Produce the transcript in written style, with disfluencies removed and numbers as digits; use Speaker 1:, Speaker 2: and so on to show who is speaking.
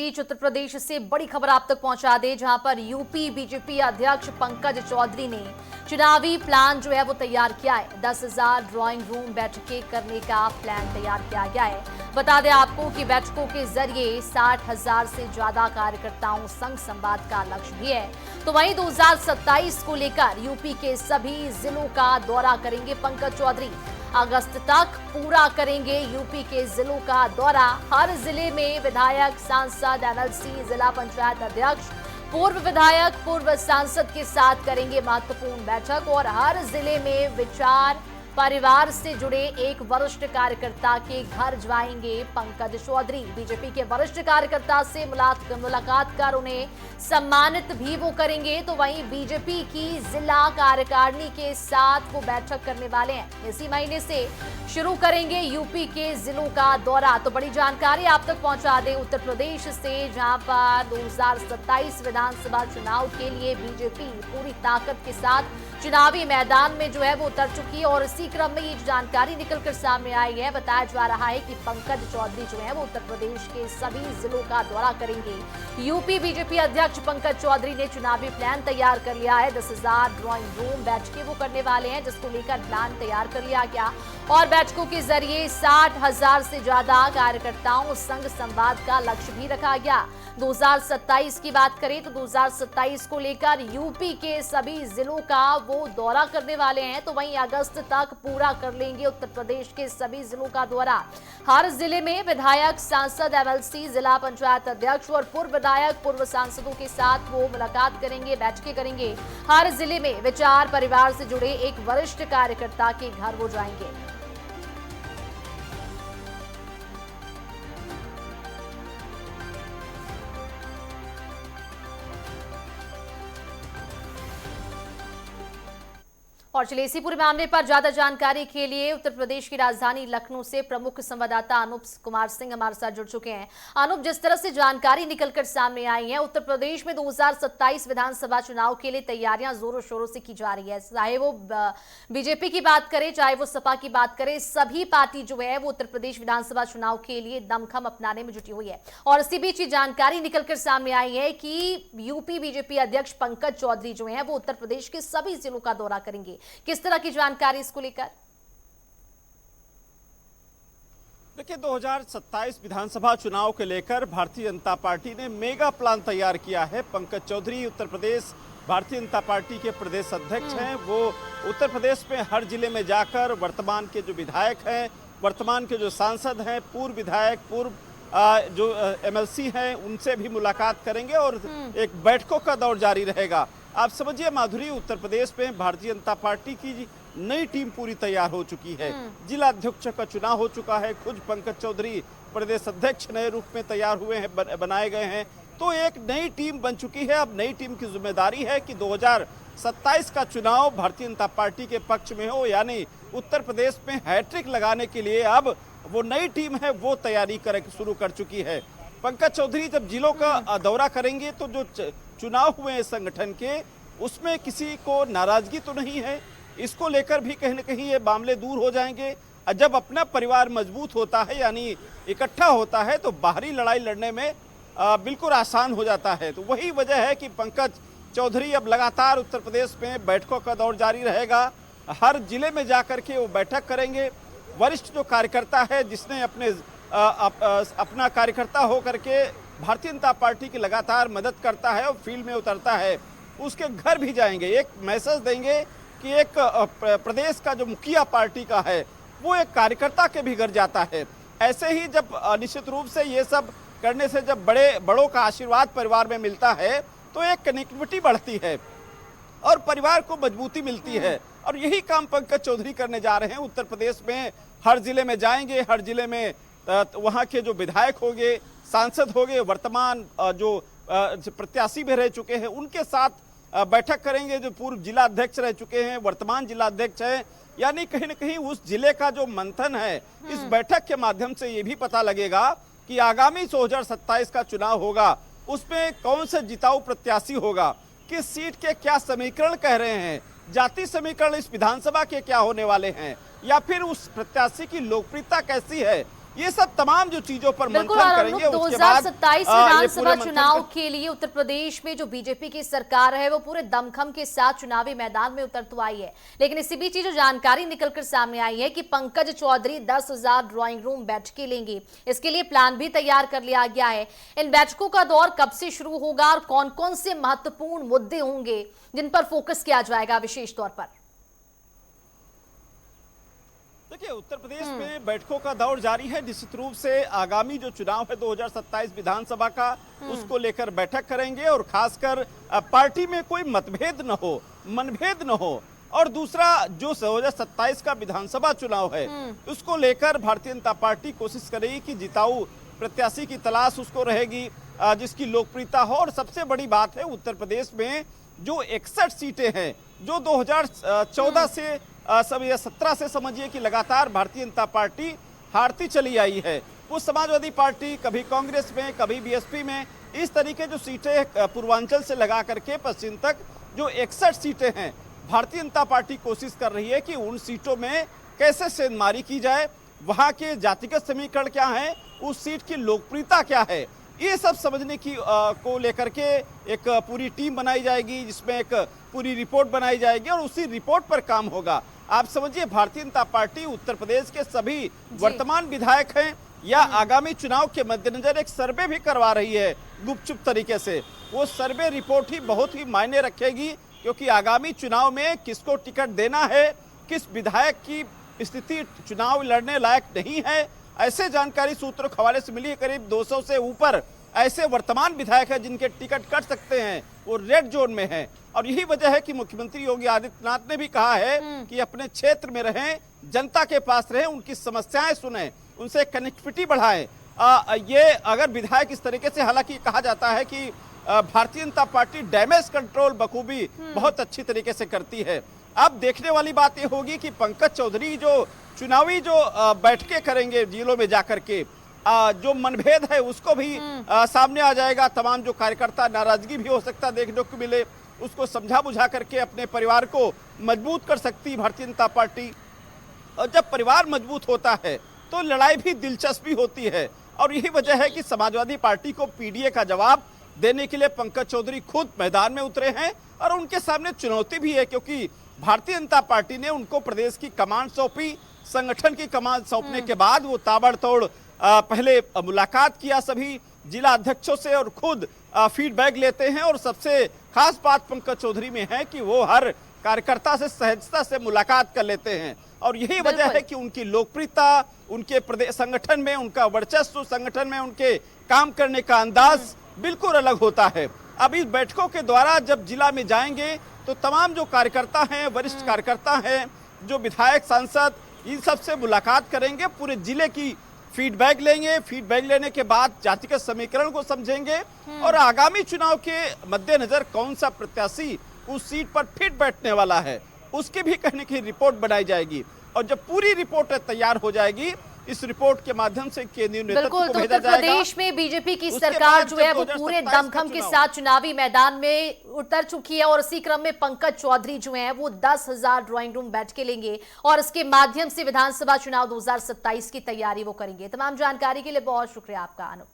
Speaker 1: बीच उत्तर प्रदेश से बड़ी खबर आप तक पहुंचा दे, जहां पर यूपी बीजेपी अध्यक्ष पंकज चौधरी ने चुनावी प्लान जो है वो तैयार किया है। 10,000 ड्राइंग रूम बैठकें करने का प्लान तैयार किया गया है। बता दें आपको कि बैठकों के जरिए 60,000 से ज्यादा कार्यकर्ताओं संग संवाद का लक्ष्य भी है। तो वहीं 2027 को लेकर यूपी के सभी जिलों का दौरा करेंगे पंकज चौधरी। अगस्त तक पूरा करेंगे यूपी के जिलों का दौरा। हर जिले में विधायक, सांसद, एमएलसी, जिला पंचायत अध्यक्ष, पूर्व विधायक, पूर्व सांसद के साथ करेंगे महत्वपूर्ण बैठक और हर जिले में विचार परिवार से जुड़े एक वरिष्ठ कार्यकर्ता के घर जाएंगे पंकज चौधरी। बीजेपी के वरिष्ठ कार्यकर्ता से मुलाकात कर उन्हें सम्मानित भी वो करेंगे। तो वहीं बीजेपी की जिला कार्यकारिणी के साथ वो बैठक करने वाले हैं। इसी महीने से शुरू करेंगे यूपी के जिलों का दौरा। तो बड़ी जानकारी आप तक पहुंचा दें उत्तर प्रदेश से, जहां पर 2027 विधानसभा चुनाव के लिए बीजेपी पूरी ताकत के साथ चुनावी मैदान में जो है वो उतर चुकी है। और इसी क्रम में ये जानकारी निकलकर सामने आई है। बताया जा रहा है कि पंकज चौधरी जो है वो उत्तर प्रदेश के सभी जिलों का दौरा करेंगे। यूपी बीजेपी अध्यक्ष पंकज चौधरी ने चुनावी प्लान तैयार कर लिया है। 10,000 ड्राइंग रूम बैठकें वो करने वाले हैं, जिसको लेकर प्लान तैयार कर लिया गया और बैठकों के जरिए 60,000 से ज्यादा कार्यकर्ताओं संग संवाद का लक्ष्य भी रखा गया। 2027 की बात करें तो 2027 को लेकर यूपी के सभी जिलों का वो दौरा करने वाले हैं। तो वहीं अगस्त तक पूरा कर लेंगे उत्तर प्रदेश के सभी जिलों का दौरा। हर जिले में विधायक, सांसद, एमएलसी, जिला पंचायत अध्यक्ष और पूर्व विधायक, पूर्व सांसदों के साथ वो मुलाकात करेंगे, बैठकें करेंगे। हर जिले में विचार परिवार से जुड़े एक वरिष्ठ कार्यकर्ता के घर वो जाएंगे। और चलिए इसी पूरे मामले पर ज्यादा जानकारी के लिए उत्तर प्रदेश की राजधानी लखनऊ से प्रमुख संवाददाता अनूप कुमार सिंह हमारे साथ जुड़ चुके हैं। अनूप, जिस तरह से जानकारी निकलकर सामने आई है, उत्तर प्रदेश में 2027 विधानसभा चुनाव के लिए तैयारियां जोरों शोरों से की जा रही है। चाहे वो बीजेपी की बात करें, चाहे वो सपा की बात करें, सभी पार्टी जो है वो उत्तर प्रदेश विधानसभा चुनाव के लिए दमखम अपनाने में जुटी हुई है। और इसी बीच जानकारी निकलकर सामने आई है कि यूपी बीजेपी अध्यक्ष पंकज चौधरी जो है वो उत्तर प्रदेश के सभी जिलों का दौरा करेंगे। किस तरह की जानकारी इसको लेकर?
Speaker 2: देखिए, 2027 विधानसभा चुनाव के लेकर भारतीय जनता पार्टी ने मेगा प्लान तैयार किया है। पंकज चौधरी उत्तर प्रदेश भारतीय जनता पार्टी के प्रदेश अध्यक्ष हैं। वो उत्तर प्रदेश में हर जिले में जाकर वर्तमान के जो विधायक हैं, वर्तमान के जो सांसद हैं, पूर्व विधायक, पूर्व जो एमएलसी हैं, उनसे भी मुलाकात करेंगे और एक बैठकों का दौर जारी रहेगा। आप समझिए माधुरी, उत्तर प्रदेश में भारतीय जनता पार्टी की नई टीम पूरी तैयार हो चुकी है। जिला अध्यक्ष का चुनाव हो चुका है। खुद पंकज चौधरी प्रदेश अध्यक्ष नए रूप में तैयार हुए हैं, बनाए गए हैं। तो एक नई टीम बन चुकी है। अब नई टीम की जिम्मेदारी है कि 2027 का चुनाव भारतीय जनता पार्टी के पक्ष में हो, यानी उत्तर प्रदेश में हैट्रिक लगाने के लिए अब वो नई टीम है वो तैयारी शुरू कर चुकी है। पंकज चौधरी जब जिलों का दौरा करेंगे तो जो चुनाव हुए हैं संगठन के, उसमें किसी को नाराजगी तो नहीं है। इसको लेकर भी कहीं न कहीं ये मामले दूर हो जाएंगे। जब अपना परिवार मजबूत होता है, यानी इकट्ठा होता है, तो बाहरी लड़ाई लड़ने में बिल्कुल आसान हो जाता है। तो वही वजह है कि पंकज चौधरी अब लगातार उत्तर प्रदेश में बैठकों का दौर जारी रहेगा। हर जिले में जाकर के वो बैठक करेंगे। वरिष्ठ जो कार्यकर्ता है, जिसने अपना कार्यकर्ता होकर के भारतीय जनता पार्टी की लगातार मदद करता है और फील्ड में उतरता है, उसके घर भी जाएंगे। एक मैसेज देंगे कि एक प्रदेश का जो मुखिया पार्टी का है वो एक कार्यकर्ता के भी घर जाता है। ऐसे ही जब निश्चित रूप से ये सब करने से जब बड़ों का आशीर्वाद परिवार में मिलता है तो एक कनेक्टिविटी बढ़ती है और परिवार को मजबूती मिलती है। और यही काम पंकज चौधरी करने जा रहे हैं। उत्तर प्रदेश में हर जिले में जाएंगे। हर जिले में वहाँ के जो विधायक होंगे, सांसद होंगे, वर्तमान जो प्रत्याशी भी रह चुके हैं, उनके साथ बैठक करेंगे। जो पूर्व जिला अध्यक्ष रह चुके हैं, वर्तमान जिला अध्यक्ष हैं, यानी कहीं न कहीं उस जिले का जो मंथन है, इस बैठक के माध्यम से ये भी पता लगेगा कि आगामी 2027 का चुनाव होगा, उसमें कौन सा जिताऊ प्रत्याशी होगा, किस सीट के क्या समीकरण कह रहे हैं, जाति समीकरण इस विधानसभा के क्या होने वाले हैं, या फिर उस प्रत्याशी की लोकप्रियता कैसी है, ये सब तमाम जो चीजों पर
Speaker 1: बिल्कुल।
Speaker 2: मंथन
Speaker 1: और
Speaker 2: करेंगे
Speaker 1: अनुप,
Speaker 2: उसके बाद
Speaker 1: 2027
Speaker 2: ये
Speaker 1: विधानसभा
Speaker 2: पूरे मंथन
Speaker 1: चुनाव के लिए उत्तर प्रदेश में जो बीजेपी की सरकार है वो पूरे दमखम के साथ चुनावी मैदान में उतर तो आई है, लेकिन इसी बीच जो जानकारी निकलकर सामने आई है कि पंकज चौधरी 10,000 ड्राइंग रूम बैठकें लेंगे। इसके लिए प्लान भी तैयार कर लिया गया है। इन बैठकों का दौर कब से शुरू होगा और कौन कौन से महत्वपूर्ण मुद्दे होंगे जिन पर फोकस किया जाएगा विशेष तौर पर?
Speaker 2: देखिए, उत्तर प्रदेश में बैठकों का दौर जारी है। निश्चित रूप से आगामी जो चुनाव है 2027 विधानसभा का, उसको लेकर बैठक करेंगे और खासकर पार्टी में कोई मतभेद न हो, मनभेद न हो। और दूसरा जो 2027 का विधानसभा चुनाव है उसको लेकर भारतीय जनता पार्टी कोशिश करेगी कि जिताऊ प्रत्याशी की तलाश उसको रहेगी जिसकी लोकप्रियता हो। और सबसे बड़ी बात है, उत्तर प्रदेश में जो 61 सीटें हैं जो 2014 से सब या 17 से समझिए कि लगातार भारतीय जनता पार्टी हारती चली आई है। वो समाजवादी पार्टी कभी कांग्रेस में, कभी बीएसपी में, इस तरीके जो सीटें पूर्वांचल से लगा करके पश्चिम तक जो 61 सीटें हैं, भारतीय जनता पार्टी कोशिश कर रही है कि उन सीटों में कैसे सेंधमारी की जाए, वहां के जातिगत समीकरण क्या है, उस सीट की लोकप्रियता क्या है, ये सब समझने की को लेकर के एक पूरी टीम बनाई जाएगी, जिसमें एक पूरी रिपोर्ट बनाई जाएगी और उसी रिपोर्ट पर काम होगा। आप समझिए, भारतीय जनता पार्टी उत्तर प्रदेश के सभी वर्तमान विधायक हैं या आगामी चुनाव के मद्देनजर एक सर्वे भी करवा रही है गुपचुप तरीके से। वो सर्वे रिपोर्ट ही बहुत ही मायने रखेगी, क्योंकि आगामी चुनाव में किसको टिकट देना है, किस विधायक की स्थिति चुनाव लड़ने लायक नहीं है, ऐसे जानकारी सूत्रों के हवाले से मिली है। करीब 200 से ऊपर ऐसे वर्तमान विधायक हैं जिनके टिकट कट सकते हैं, वो रेड जोन में हैं। और यही वजह है कि मुख्यमंत्री योगी आदित्यनाथ ने भी कहा है कि अपने क्षेत्र में रहें, जनता के पास रहें, उनकी समस्याएं सुनें, उनसे कनेक्टिविटी बढ़ाएं। ये अगर विधायक इस तरीके से, हालांकि कहा जाता है कि Bharatiya Janata party damage control बखूबी बहुत अच्छी तरीके से करती है। अब देखने वाली बात यह होगी कि पंकज चौधरी जो चुनावी जो बैठकें करेंगे जिलों में जाकर के, जो मनभेद है उसको भी सामने आ जाएगा। तमाम जो कार्यकर्ता, नाराजगी भी हो सकता देखने को मिले, उसको समझा बुझा करके अपने परिवार को मजबूत कर सकती भारतीय जनता पार्टी। और जब परिवार मजबूत होता है तो लड़ाई भी दिलचस्पी होती है। और यही वजह है कि समाजवादी पार्टी को पीडीए का जवाब देने के लिए पंकज चौधरी खुद मैदान में उतरे हैं। और उनके सामने चुनौती भी है, क्योंकि भारतीय जनता पार्टी ने उनको प्रदेश की कमान सौंपी। संगठन की कमान सौंपने के बाद वो ताबड़तोड़ पहले मुलाकात किया सभी जिला अध्यक्षों से और खुद फीडबैक लेते हैं। और सबसे खास बात पंकज चौधरी में है कि वो हर कार्यकर्ता से सहजता से मुलाकात कर लेते हैं। और यही वजह है कि उनकी लोकप्रियता, उनके प्रदेश संगठन में उनका वर्चस्व, संगठन में उनके काम करने का अंदाज बिल्कुल अलग होता है। अब इस बैठकों के द्वारा जब जिला में जाएंगे तो तमाम जो कार्यकर्ता हैं, वरिष्ठ कार्यकर्ता हैं, जो विधायक, सांसद, इन सब से मुलाकात करेंगे, पूरे जिले की फीडबैक लेंगे। फीडबैक लेने के बाद जातिगत समीकरण को समझेंगे और आगामी चुनाव के मद्देनजर कौन सा प्रत्याशी उस सीट पर फिट बैठने वाला है, उसकी भी कहने की रिपोर्ट बनाई जाएगी। और जब पूरी रिपोर्ट तैयार हो जाएगी, इस रिपोर्ट के माध्यम से केंद्रीय नेतृत्व को भेजा जाएगा।
Speaker 1: उत्तर प्रदेश में बीजेपी की सरकार जो है वो पूरे दमखम के साथ चुनावी मैदान में उतर चुकी है और इसी क्रम में पंकज चौधरी जो है वो 10,000 ड्राइंग रूम बैठकें लेंगे और इसके माध्यम से विधानसभा चुनाव 2027 की तैयारी वो करेंगे। तमाम जानकारी के लिए बहुत शुक्रिया आपका अनुप।